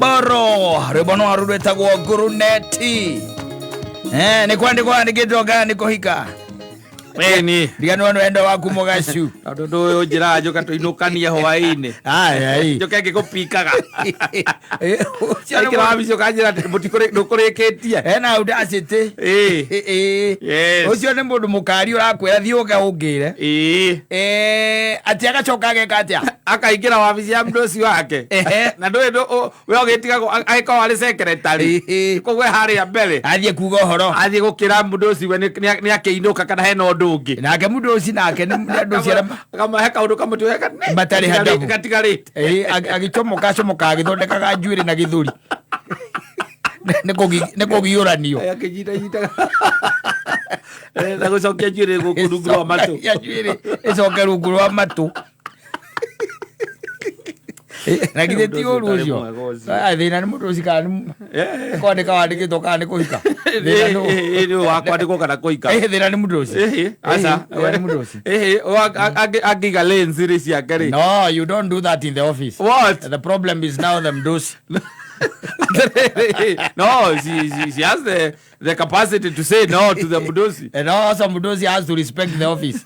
Boro rebono arureta go guruneti ni kwandikwa ndikitwo gani kuhika ni digano endo waku mugacu ndo yo njira njoka tuinukania hwaini ai njoka ngikupikaga kira wabicio kanjira mutikore ndukurikitie na audacity ucio ni mundu mukari urakwira thiuga ungire ati agacoka ageka atia akaingira wabici ya mdosi wake na ndo we ogitiga agika wari secretary kogwe hari ya mbere athie kuga horo athie gukira mdosi we ni akiinuka kana hena undu ungi nake mdosi nake ni mdosi kama heka undu kama tuweka batari hadabu katigarite agicomoka agithondekaga njuiri na githuri niko giuranio akijita na gucokia njuiri gukuru matu ya njuiri icoke rungu rwa matu na githe ti uru ucio thina ni mundu ucio kana kwandika wandikitwo kana ni kuhika ni wakwandikwo kana kuhika thina ni mundu ucio asa ni mundu ucio agiga lens ri ciake ri no you don't do that in the office. What? The problem is now the mdosi no, she has the capacity to say no to the mdosi. And also mdosi has to respect the office.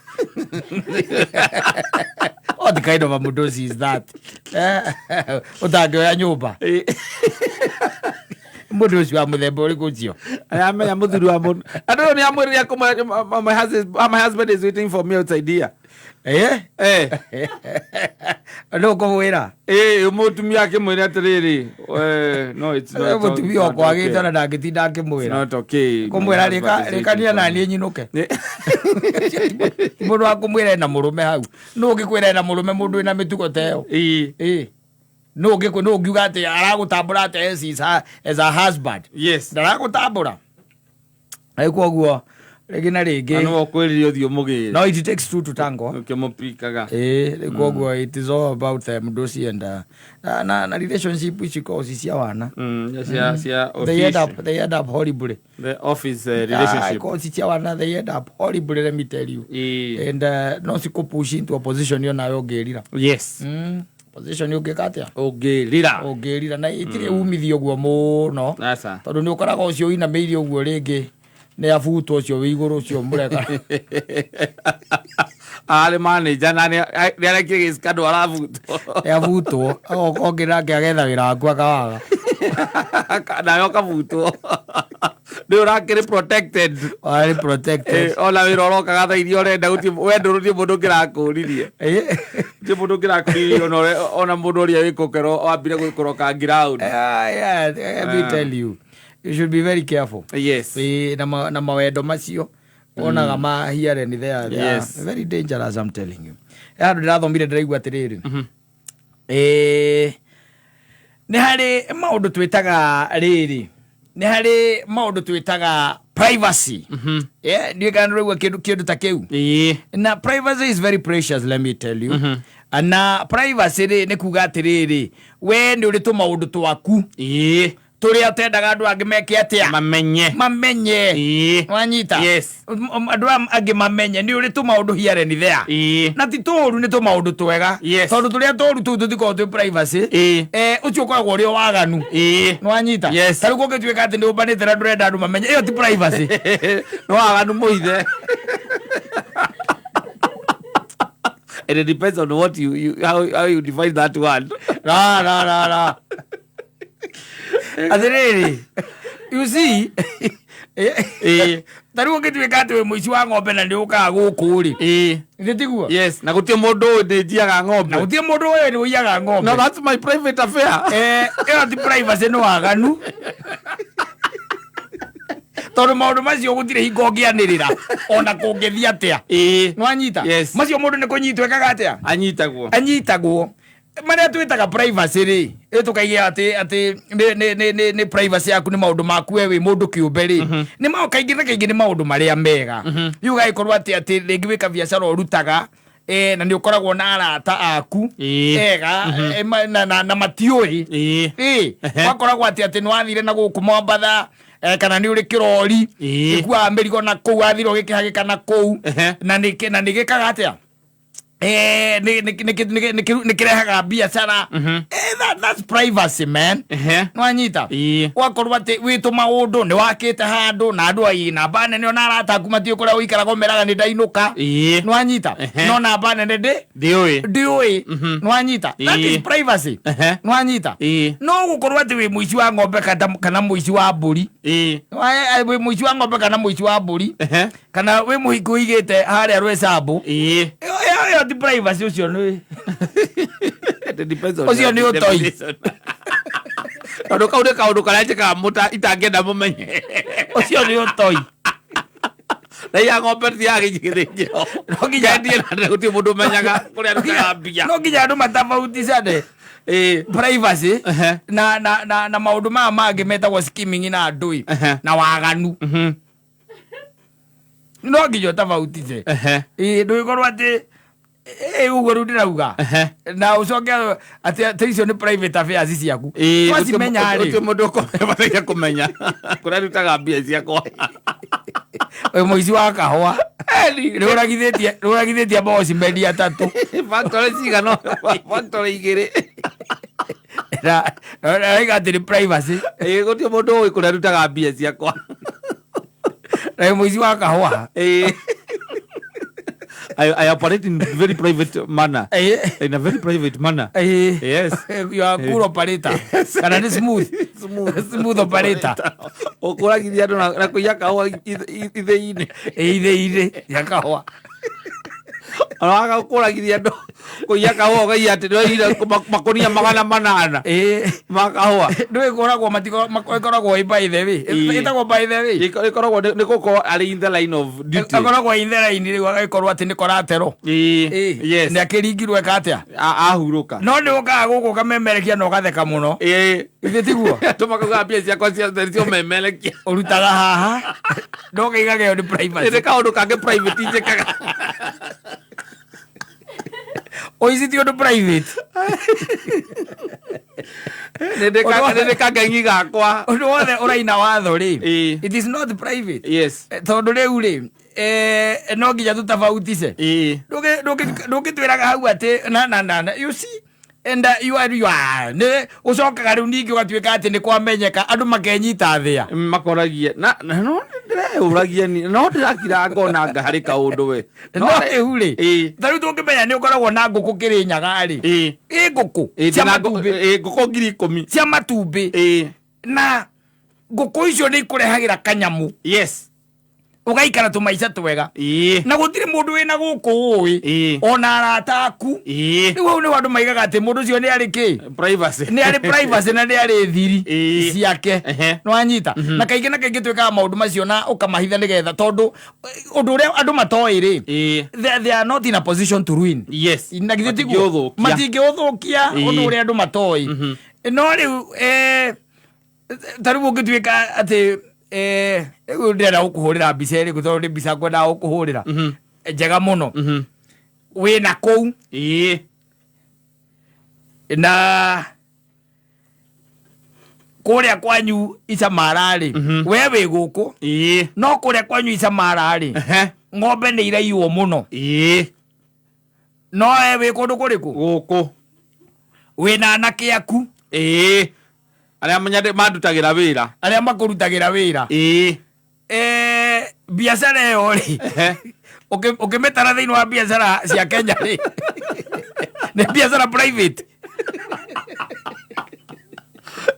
What kind of a mdosi is that? Utagioya nyumba. Mdosi wa muthemba uriku cio. Amenya muthuri wa mundu. I don't know ni amwiriria my husband is waiting for me outside here. No kuwira mutumia akimwira atiriri no it's not mutumia wakwa agitana ndagitinda akimwira not okay kumwira rikania na ni nyinuke mundu akumwira na murume hau no ngikwira na murume mundu ina mitugo teo no ngiuga ati aragutambura ati as a husband. Yes, ndaragutambura aikoguo regina rege no kwiririo thio mugire no it takes two to tango ukimupikaga koguo it is all about them mdosi and na relationship which causes cia wana cia they end up horribly the office relationship causes cia wana they end up horribly, let me tell you. And no siko push into a position yo nayo gerira. Yes, position yo gekatia ogerira na itire umithio guo muno asa tondu ni ukoraga ucio ina meirio guo ringi ne afuto ucio wi iguru ucio mureka ale manager nani arekire skado arafuto afuto ogira agetha wira waku akawaga na yo kafuto ndio rakire protected ona wira roka gatha irio renda guti wendo ruti mundu kirakuririe ti mundu kirakuririe ona mundu ria wikokero wambire gukoroka ground. Let me tell you, you should be very careful. Yes, na mawendo macio onaga ma here and there. Yes, very dangerous, I'm telling you. Ndirathomire ndiraigua atiriri ni hari maundu twitaga riri ni hari maundu twitaga privacy. Ndio kana rugwa kindu ta kiu na privacy is very precious, let me tell you. Na privacy ni kuga atiriri we ndi uri tu maundu twaku turi atendaga andu angi meke atia mamenye wanyita. Yes, andu angi mamenye ni uri tu maundu here and there na ti toru ni tu maundu twega tondu turi toru tu tutiko tu privacy ucio kwagwo uri waganu wanyita. Tari ko gitweka ati ni ubanite na ndurenda andu mamenye iyo ti privacy no waganu muithe. And it depends on what how you define that one. No. Adiriri, you see, taruo gitweka ati we muici wa ng'ombe na ndi ukaga gukuri nditiguo. Yes, na gutie mundu ndi njiaga ng'ombe na gutie mundu we ni uiyaga ng'ombe. No, that's my private affair. Iyo ti privacy no waganu tondu maundu macio gutire hingo ngianirira ona kungithia atia nwanyita. Macio mundu ni kunyitwo ekaga atia anyitagwo maria twitaga privacy ri tukaigia ati ni privacy yaku ni maundu maku we mundu kiumbe ri ni kaingi ni maundu maria mega yuga ikorwa ati ringi wika biacara urutaga na ni ukoragwo na arata aku ega na matiui wakoragwo ati ni wathire na guku Mombatha kana ni uri kirori igwa Amerigo na kou athiro gikihagika na kou na nigikaga atia nikirehaga biacara that's privacy man nwanyita wakorwo ati witu maundu ni wakite handu na andu ai namba nene ona arataku matio kuria uikaraga umeraga ni ndainuka nwanyita no namba nene ndiui nwanyita that is privacy nwanyita no gukorwo ati wi muici wa ng'ombe kana muici wa mburi wi muici wa ng'ombe kana muici wa mburi kana wi muhiku igite haria rwesambu yo the privacy ucio ni ucio ni utoi ndo kaundu karia njikaga muta itangenda mumenye ucio ni utoi na ya ng'ombe thiagithithio no nginya ndie na guti mundu menyaga kuria ndutaga mbia no nginya andu matafauticane privacy na maundu maya mangi metagwo skimming na ndui na waganu no nginya tafautice nduikorwo ati uguo ru ndirauga na ucoke ati icio ni private affairs ciaku twacimenya ri mundu ukomenya kumenya kuria ndutaga mbia ciakwa we muici wa kahua ruragithitie bosi media tatu factory cigano factory igiri na igatiri privacy gutie mundu ui kuria ndutaga mbia ciakwa na muici wa kahua I operate in very private manner. In a very private manner. Yes. You are cool operator. Kana ni smooth operator. Okura gidia na kuya kawa ide ya kawa. Alaga okura gidia ndo kuya kawa ga ate ndo ida makonia magana manana. Makawa. Ndo ikoragwo matiko ikoragwo by the way. Itagwo by the way. Ikoragwo niko ari in the line of duty. Ikoragwo in the line ri ikoragwo ati nikoratero. Yes. Ni akiringirwe katia. Ahuruka. No ndi ukaga guku kamemerekia no gatheka muno. Ithe tiguo. Tumakaga pia ciakwa cio memerekia. Urutaga haha. Ndo kaigage ni privacy. Ite kaundu kange private njekaga. O is it your private? Nende kagengi gakwa. Undu wothe uraina watho ri. It is not private. Yes. Tondu riu ri no nginya tutafautice. Ndugitwiraga hau ati na you see and you are ne ucokaga riu ningi ugatwika ati ni kwamenyeka andu makenyita thia makoragia na no ndirauragia ni no ndirakira ngona ngahari kaundu we no ehuri tariu tungimenya ni ukoragwo na nguku kirinyaga ri nguku cia matumbi nguku ngiri 10 cia matumbi na nguku icio ni ikurehagira kanyamu. Yes. Ugaikara tumaica twega na gutire mundu wina guku ui ona arataku riu ni wandu maigaga ati mundu cio ni ari ki privacy na ni ari thiri ciake no anyita na kaingi twikaga maundu macio na ukamahitha nigetha tondu undu uria andu matoi ri they are not in a position to ruin. Yes. Na githitigu matingiuthukia undu uria andu matoi no riu tariu ngitwika ati ndenda gukuhurira mbica iri gutondu ni mbica ngwendaga gukuhurira njega muno wina kou na kuria kwanyu Icamara ri we wi guku no kuria kwanyu Icamara ri ng'ombe ni iraiywo muno no we wi kundu kuriku guku wina anake aku aria manyade mandutagira wira aria makurutagira wira biacara yo ri ukimetara thiini wa biacara cia Kenya ri ni biacara private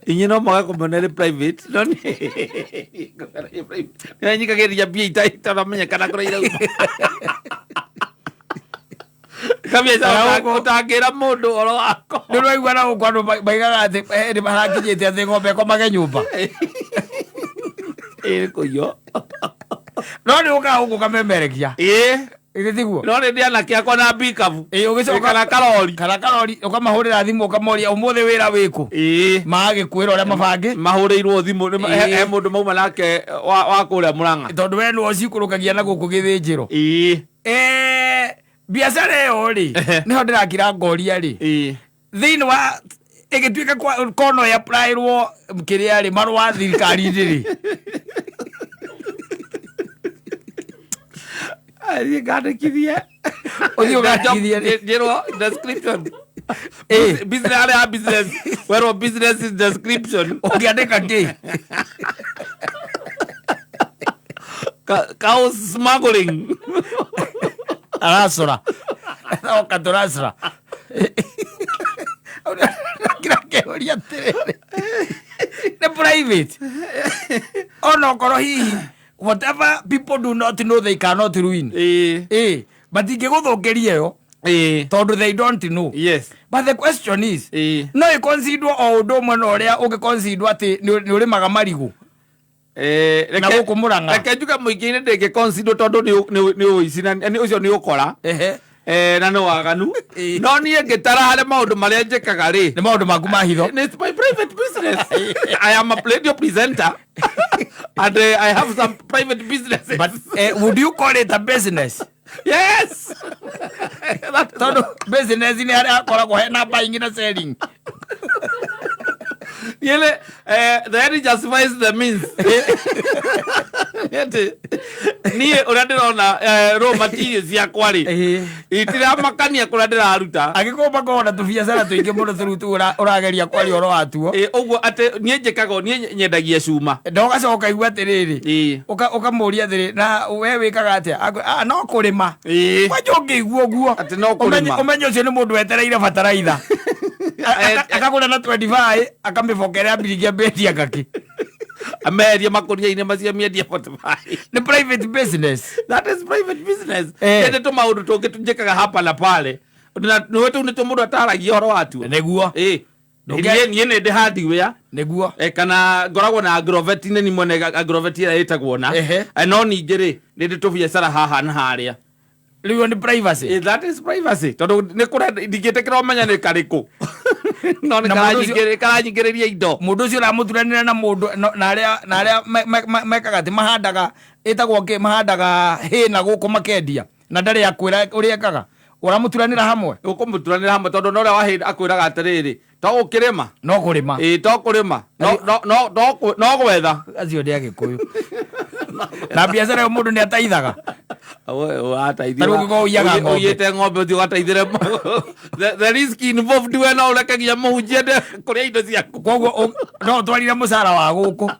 inye no maga kumonere private no ni nyikageria bia itaramenya kana kuraira kabia utangira mundu oro wako ni rwaigua na gukwandu maigaga ati ni marakinyite ati ng'ombe komage nyumba kuyo no ni ukaga guku kamemerekia iri tiguo no ni anake akwa na bikabu ugicoka kana karori ukamahurira thimu ukamoria umuthi wira wiku magikwira uria mabangi mahurirwo thimu he mundu mauma nake wa kuria Murang'a tondu we ni ocikurukagia na guku githinjiro biacara yo ri niho ndirakira ngoria ri thiini wa igituika kono ya applyirwo kiria ri marwa thirikari ri ari ngandikithie Odio gathithia Jero description. Business. Where business is description. Ukiandika ki? Cow smuggling. Arasora. Oka turasora. Kira kehoria terere. The private. Oh no, koro hihi. Whatever people do not know, they cannot ruin. But ingeguthukiria yo. Tondu they don't know. Yes. But the question is, no you consider o undu umwe na uria ugiconsider ati ni urimaga marigu. Na gukumuranga. Reke njuga muingi-ini ndingiconsider tondu ni uici na ni ucio ni ukora. Na no waganu. No nie ngitara hare maundu maria njikaga ri. Ni maundu maku ma hitho. It's my private business. I am a radio presenter. And I have some private businesses. But would you call it a business? Yes. Tondu business ni haria akoragwo hena buying na selling. Yele the end justifies the means. Niye urandirona raw materials ya kwari itira makania kurandira aruta agikomba kona tu biacara tuingi muno turutu urageria kwari oro atuo uguo ate nie njikago nie nyendagia cuma ndogacoka igua atiriri ukamuria atiriri na we wikaga atia no kurima wajoke iguo guo ati no kurima umenye ucio ni mundu wetereire bataraitha akagura na 25 akamibokerea biringia betia gaki Ameria makuria-ini macio miedia 45. The private business. That is private business. Ende tu maundu tungi tunjikaga hapa na pale. Na wetu ni mundu ataragia horo watu. Neguo. Nie ndi hardware. Neguo. Kana ngoragwo na agrovet ni mwene agrovet ira itagwo na. No ningi ri ndi tu biacara haha na haria. Liwe ni privacy. That is privacy. Tondu ni kura ndigetekera umenya ni kariku. No ni karanyingiriria indo. Mundu ucio ramuturanira na mundu na aria mekaga ati mahandaga itagwo ke mahandaga hina guku makendia na ndari akwira uria ekaga uramuturanira hamwe ukumuturanira hamwe tondu no ria wahinda akwiraga atiriri to ukirima no kurima to kurima no gwetha acio ndi agikuyu na biacara yo mundu ni ataithaga uyite ng'ombe uthi ugateithire the risk involved we no urekagia muhunjia kuria indo ciaku koguo no twarire mucara wa guku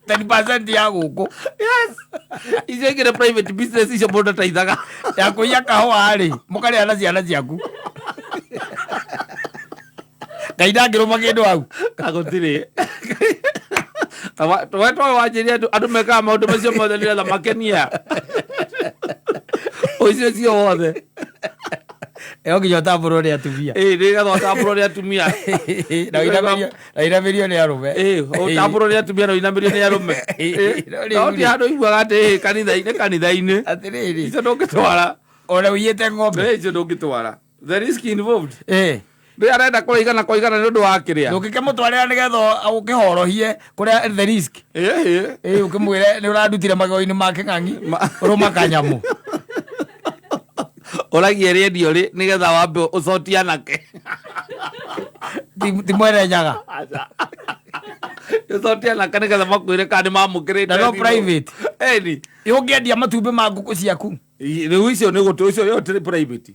10% ya guku yes icio ingire private business icio mundu ataithaga ya kuiya kahua ri mukaria na ciana ciaku ngaida ngiruma kindu au kagutiri Tawetwa wajiria andu mekaga maundu macio mothe niretha makenia ucio cio wothe nginya utamburwo ni atumia nigetha utamburwo ni atumia na inamirio ni arume utamburwo ni atumia na inamirio ni arume no ti handu iguaga ati kanitha-ini atiriri icio ndungitwara ona uyite ng'ombe icio ndungitwara the risk involved ndi arenda kuraigana koigana ni undu wa kiria ndukike mutwarira nigetha ukihorohie kuria the risk ukimwire ni urandutire magoi-ini ma king'ang'i uruma kanyamu uragia radio ri nigetha wambe ucotia nake ti mwere nyaga ucotia nake nigetha makwire kana mamukirite no private ni yungiendia matumbi ma nguku ciaku riu icio ni gutu icio yo ti private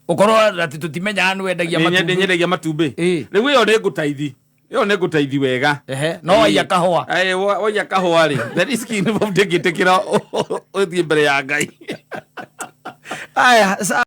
ukorwo ati tutimenya anu wendagia matumbi nyendagia matumbi riu iyo ni ngutaithi wega no waiya kahua waiya kahua ri the risk involved ngitikira uthie mbere ya Ngai aya